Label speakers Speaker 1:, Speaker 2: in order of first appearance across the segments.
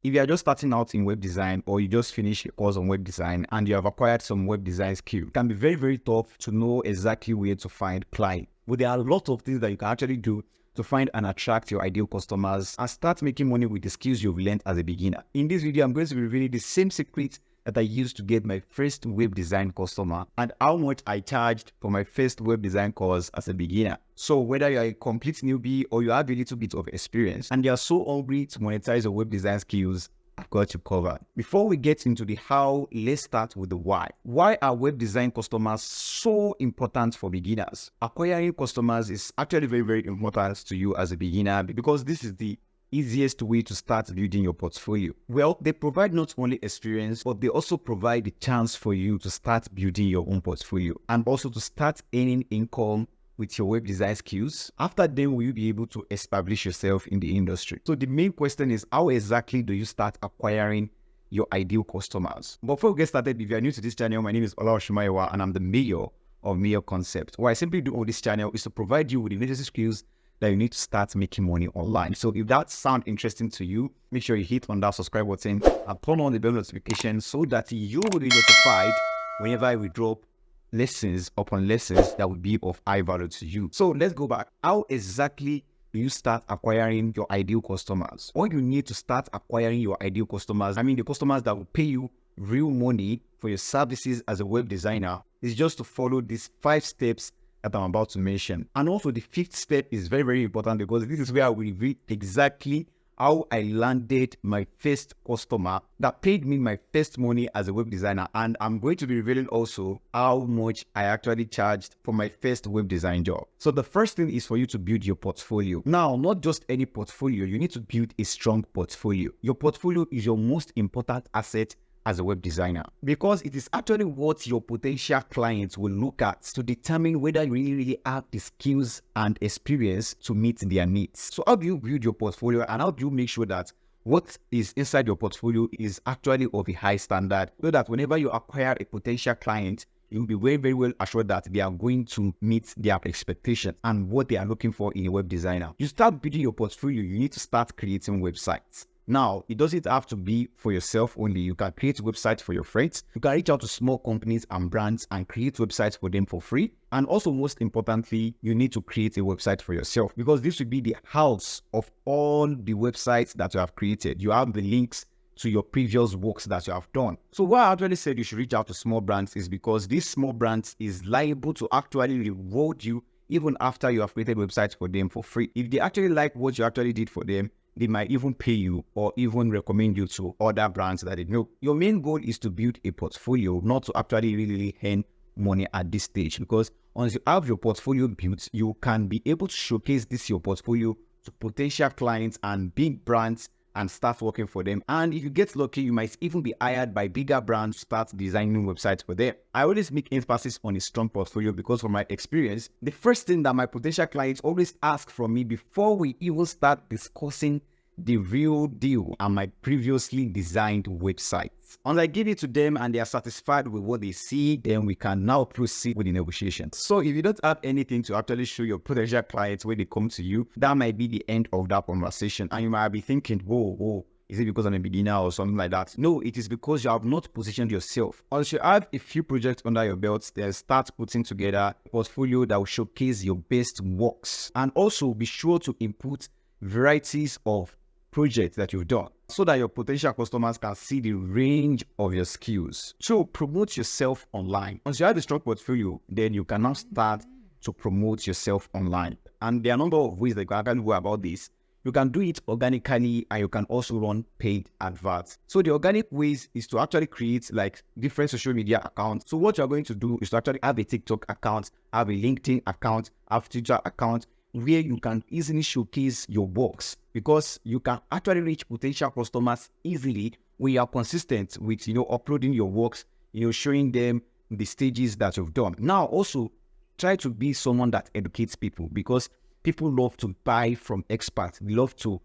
Speaker 1: If you are just starting out in web design, or you just finished a course on web design and you have acquired some web design skill, it can be very, very tough to know exactly where to find clients. But there are a lot of things that you can actually do to find and attract your ideal customers and start making money with the skills you've learned as a beginner. In this video, I'm going to be revealing the same secrets that I used to get my first web design customer and how much I charged for my first web design course as a beginner. So whether you're a complete newbie or you have a little bit of experience and you're so hungry to monetize your web design skills, I've got you covered. Before we get into the how, let's start with the why. Why are web design customers so important for beginners? Acquiring customers is actually very, very important to you as a beginner because this is the easiest way to start building your portfolio. Well, they provide not only experience, but they also provide the chance for you to start building your own portfolio and also to start earning income with your web design skills. After then, will you be able to establish yourself in the industry? So the main question is, how exactly do you start acquiring your ideal customers? But before we get started, if you are new to this channel, my name is Ola Shumaiwa and I'm the mayor of Mayor Concept. What I simply do on this channel is to provide you with the necessary skills that you need to start making money online. So if that sounds interesting to you, make sure you hit on that subscribe button and turn on the bell notification so that you will be notified whenever we drop lessons upon lessons that will be of high value to you. So let's go back. How exactly do you start acquiring your ideal customers? What you need to start acquiring your ideal customers, I mean the customers that will pay you real money for your services as a web designer, is just to follow these 5 steps that I'm about to mention. And also the 5th step is very, very important because this is where I will reveal exactly how I landed my first customer that paid me my first money as a web designer. And I'm going to be revealing also how much I actually charged for my first web design job. So the first thing is for you to build your portfolio. Now, not just any portfolio, you need to build a strong portfolio. Your portfolio is your most important asset as a web designer because it is actually what your potential clients will look at to determine whether you really have the skills and experience to meet their needs. So how do you build your portfolio and how do you make sure that what is inside your portfolio is actually of a high standard so that whenever you acquire a potential client, you'll be very, very well assured that they are going to meet their expectations and what they are looking for in a web designer. You start building your portfolio, you need to start creating websites. Now, it doesn't have to be for yourself only. You can create websites for your friends. You can reach out to small companies and brands and create websites for them for free. And also, most importantly, you need to create a website for yourself because this will be the house of all the websites that you have created. You have the links to your previous works that you have done. So why I actually said you should reach out to small brands is because these small brands is liable to actually reward you even after you have created websites for them for free. If they actually like what you actually did for them, they might even pay you or even recommend you to other brands that they know. Your main goal is to build a portfolio, not to actually really earn money at this stage. Because once you have your portfolio built, you can be able to showcase your portfolio to potential clients and big brands and start working for them. And if you get lucky, you might even be hired by bigger brands to start designing websites for them. I always make emphasis on a strong portfolio because from my experience, the first thing that my potential clients always ask from me before we even start discussing the real deal are my previously designed websites. Once I give it to them and they are satisfied with what they see, then we can now proceed with the negotiations. So if you don't have anything to actually show your potential clients when they come to you, that might be the end of that conversation. And you might be thinking, whoa, is it because I'm a beginner or something like that? No, it is because you have not positioned yourself. Once you have a few projects under your belt, then start putting together a portfolio that will showcase your best works. And also be sure to input varieties of projects that you've done so that your potential customers can see the range of your skills. So promote yourself online. Once you have a strong portfolio, then you can now start to promote yourself online. And there are a number of ways that you can actually go about this. You can do it organically and you can also run paid adverts. So the organic ways is to actually create like different social media accounts. So what you're going to do is to actually have a TikTok account, have a LinkedIn account, have a Twitter account, where you can easily showcase your works because you can actually reach potential customers easily when you are consistent with, uploading your works, showing them the stages that you've done. Now, also try to be someone that educates people because people love to buy from experts. They love to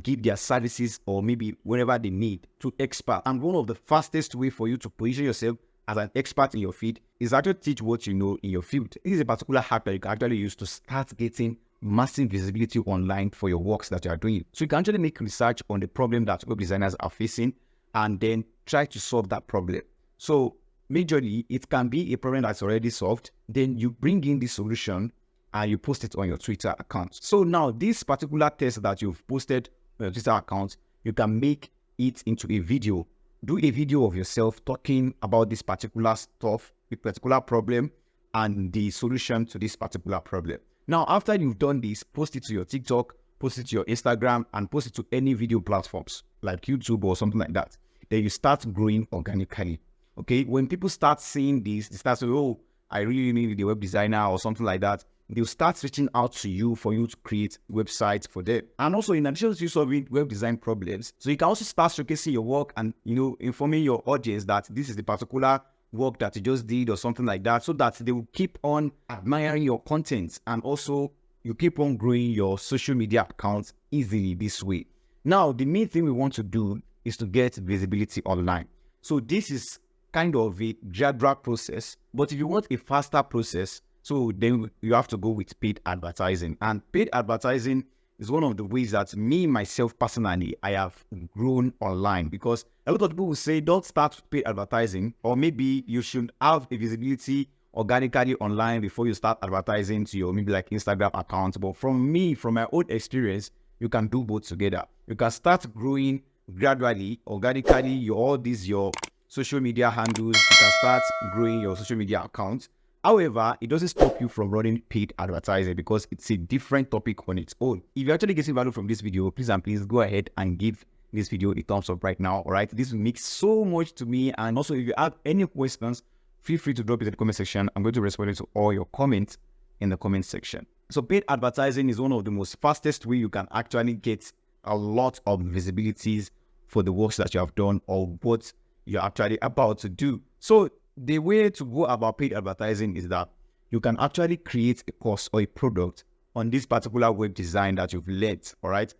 Speaker 1: give their services or maybe whenever they need to experts. And one of the fastest way for you to position yourself as an expert in your field is actually teach what you know in your field. This is a particular hack that you can actually use to start getting massive visibility online for your works that you are doing. So you can actually make research on the problem that web designers are facing and then try to solve that problem. So majorly, it can be a problem that's already solved. Then you bring in the solution and you post it on your Twitter account. So now this particular test that you've posted on your Twitter account, you can make it into a video. Do a video of yourself talking about this particular stuff, a particular problem, and the solution to this particular problem. Now, after you've done this, post it to your TikTok, post it to your Instagram, and post it to any video platforms like YouTube or something like that. Then you start growing organically. Okay, when people start seeing this, they start saying, oh, I really need a web designer or something like that. They'll start reaching out to you for you to create websites for them. And also, in addition to you solving web design problems, so you can also start showcasing your work and, informing your audience that this is the particular work that you just did or something like that, so that they will keep on admiring your content. And also, you keep on growing your social media accounts easily this way. Now, the main thing we want to do is to get visibility online. So this is kind of a drag process, but if you want a faster process, so then you have to go with paid advertising. And paid advertising is one of the ways that me, myself personally, I have grown online, because a lot of people will say, don't start with paid advertising, or maybe you should have a visibility organically online before you start advertising to your maybe like Instagram account. But from my own experience, you can do both together. You can start growing gradually, organically, your social media handles. You can start growing your social media accounts. However, it doesn't stop you from running paid advertising, because it's a different topic on its own. If you're actually getting value from this video, please go ahead and give this video a thumbs up right now. All right, this will mean so much to me. And also, if you have any questions, feel free to drop it in the comment section. I'm going to respond to all your comments in the comment section. So paid advertising is one of the most fastest way you can actually get a lot of visibilities for the works that you have done or what you're actually about to do. So the way to go about paid advertising is that you can actually create a course or a product on this particular web design that you've learned. All right.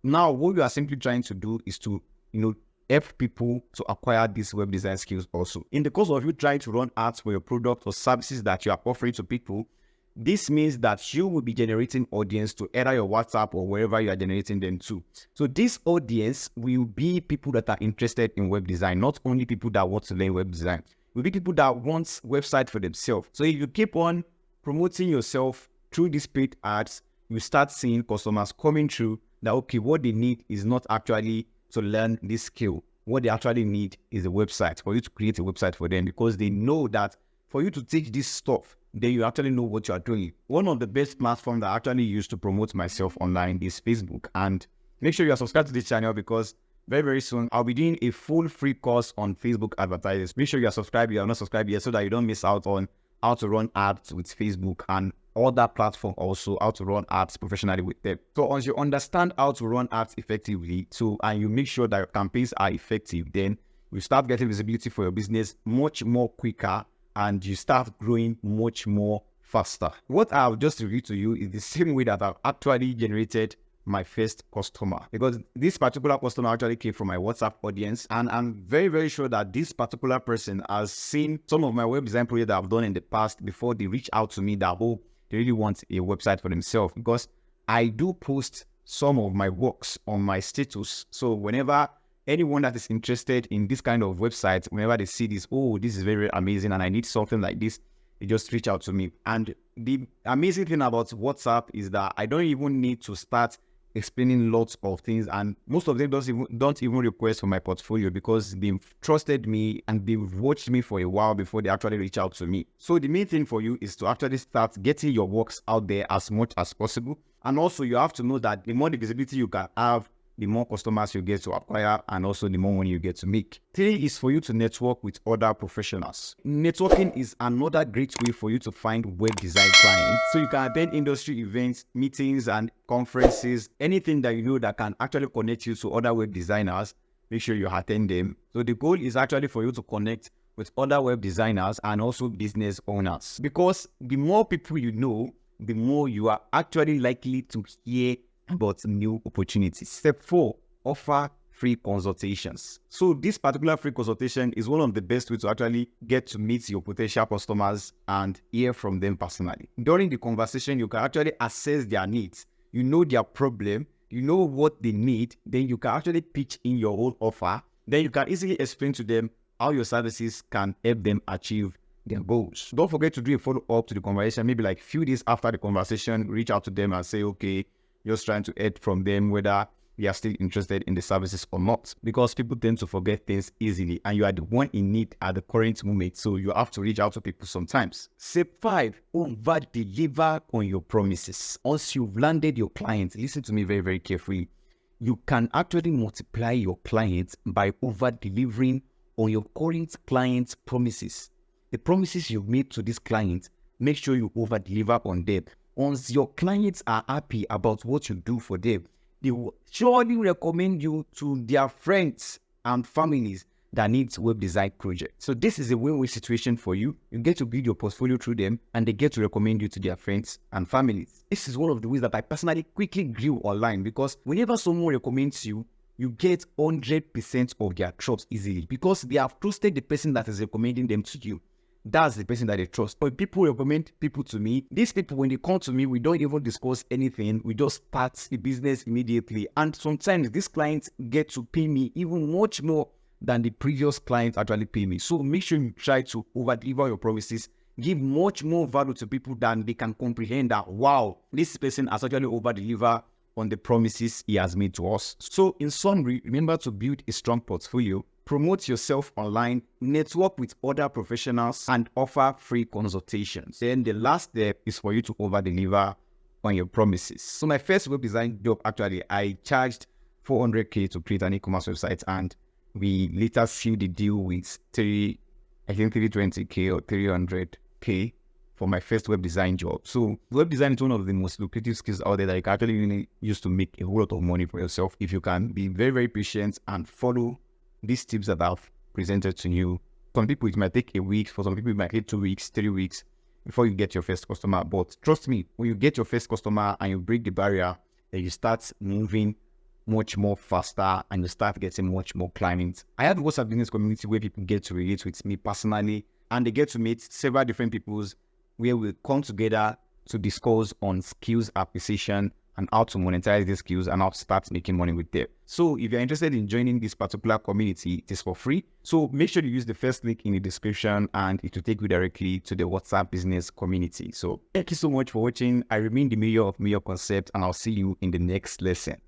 Speaker 1: Now, what you are simply trying to do is to, help people to acquire these web design skills also. In the course of you trying to run ads for your product or services that you are offering to people, this means that you will be generating audience to either your WhatsApp or wherever you are generating them to. So this audience will be people that are interested in web design, not only people that want to learn web design. Will be people that want website for themselves. So if you keep on promoting yourself through these paid ads, you start seeing customers coming through that, okay, what they need is not actually to learn this skill. What they actually need is a website, for you to create a website for them, because they know that for you to teach this stuff, then you actually know what you are doing. One of the best platforms that I actually use to promote myself online is Facebook. And make sure you are subscribed to this channel, because very, very soon, I'll be doing a full free course on Facebook advertising. Make sure you are subscribed if you are not subscribed yet, so that you don't miss out on how to run ads with Facebook and other platforms, also how to run ads professionally with them. So once you understand how to run ads effectively, and you make sure that your campaigns are effective, then you start getting visibility for your business much more quicker, and you start growing much more faster. What I've just reviewed to you is the same way that I've actually generated my first customer, because this particular customer actually came from my WhatsApp audience, and I'm very, very sure that this particular person has seen some of my web design projects that I've done in the past before they reach out to me that, oh, they really want a website for themselves, because I do post some of my works on my status. So whenever anyone that is interested in this kind of website, whenever they see this, oh, this is very, very amazing and I need something like this, they just reach out to me. And the amazing thing about WhatsApp is that I don't even need to start explaining lots of things, and most of them don't even request for my portfolio, because they've trusted me and they've watched me for a while before they actually reach out to me. So the main thing for you is to actually start getting your works out there as much as possible. And also, you have to know that the more the visibility you can have, the more customers you get to acquire, and also the more money you get to make. 3 is for you to network with other professionals. Networking is another great way for you to find web design clients. So you can attend industry events, meetings, and conferences, anything that you know that can actually connect you to other web designers. Make sure you attend them. So the goal is actually for you to connect with other web designers and also business owners, because the more people you know, the more you are actually likely to hear about new opportunities. Step 4, offer free consultations. So this particular free consultation is one of the best ways to actually get to meet your potential customers and hear from them personally. During the conversation, you can actually assess their needs. You know their problem, you know what they need, then you can actually pitch in your whole offer. Then you can easily explain to them how your services can help them achieve their goals. Don't forget to do a follow-up to the conversation, maybe like a few days after the conversation, reach out to them and say, okay, just trying to hear from them whether they are still interested in the services or not, because people tend to forget things easily and you are the one in need at the current moment, so you have to reach out to people sometimes. Step 5, over-deliver on your promises. Once you've landed your clients, listen to me very, very carefully. You can actually multiply your clients by over-delivering on your current clients' promises. The promises you've made to these clients, make sure you over-deliver on them. Once your clients are happy about what you do for them, they will surely recommend you to their friends and families that needs web design projects. So this is a win-win situation for you. You get to build your portfolio through them and they get to recommend you to their friends and families. This is one of the ways that I personally quickly grew online, because whenever someone recommends you, you get 100% of their trust easily because they have trusted the person that is recommending them to you. That's the person that they trust. But people recommend people to me. These people, when they come to me, we don't even discuss anything. We just start the business immediately. And sometimes these clients get to pay me even much more than the previous clients actually pay me. So make sure you try to over-deliver your promises. Give much more value to people than they can comprehend that, wow, this person has actually over-delivered on the promises he has made to us. So in summary, remember to build a strong portfolio, promote yourself online, network with other professionals, and offer free consultations. Then the last step is for you to over-deliver on your promises. So my first web design job, actually, I charged 400K to create an e-commerce website, and we later sealed the deal with 320K or 300K for my first web design job. So web design is one of the most lucrative skills out there that you can actually really use to make a whole lot of money for yourself if you can be very, very patient and follow these tips that I've presented to you. Some people, it might take a week. For some people, it might take 2 weeks, 3 weeks before you get your first customer. But trust me, when you get your first customer and you break the barrier, then you start moving much more faster and you start getting much more clients. I have a WhatsApp business community where people get to relate with me personally, and they get to meet several different people where we come together to discuss on skills acquisition and how to monetize these skills and how to start making money with them. So if you're interested in joining this particular community, it is for free. So make sure you use the first link in the description and it will take you directly to the WhatsApp business community. So thank you so much for watching. I remain the mayor of Mayor Concept, and I'll see you in the next lesson.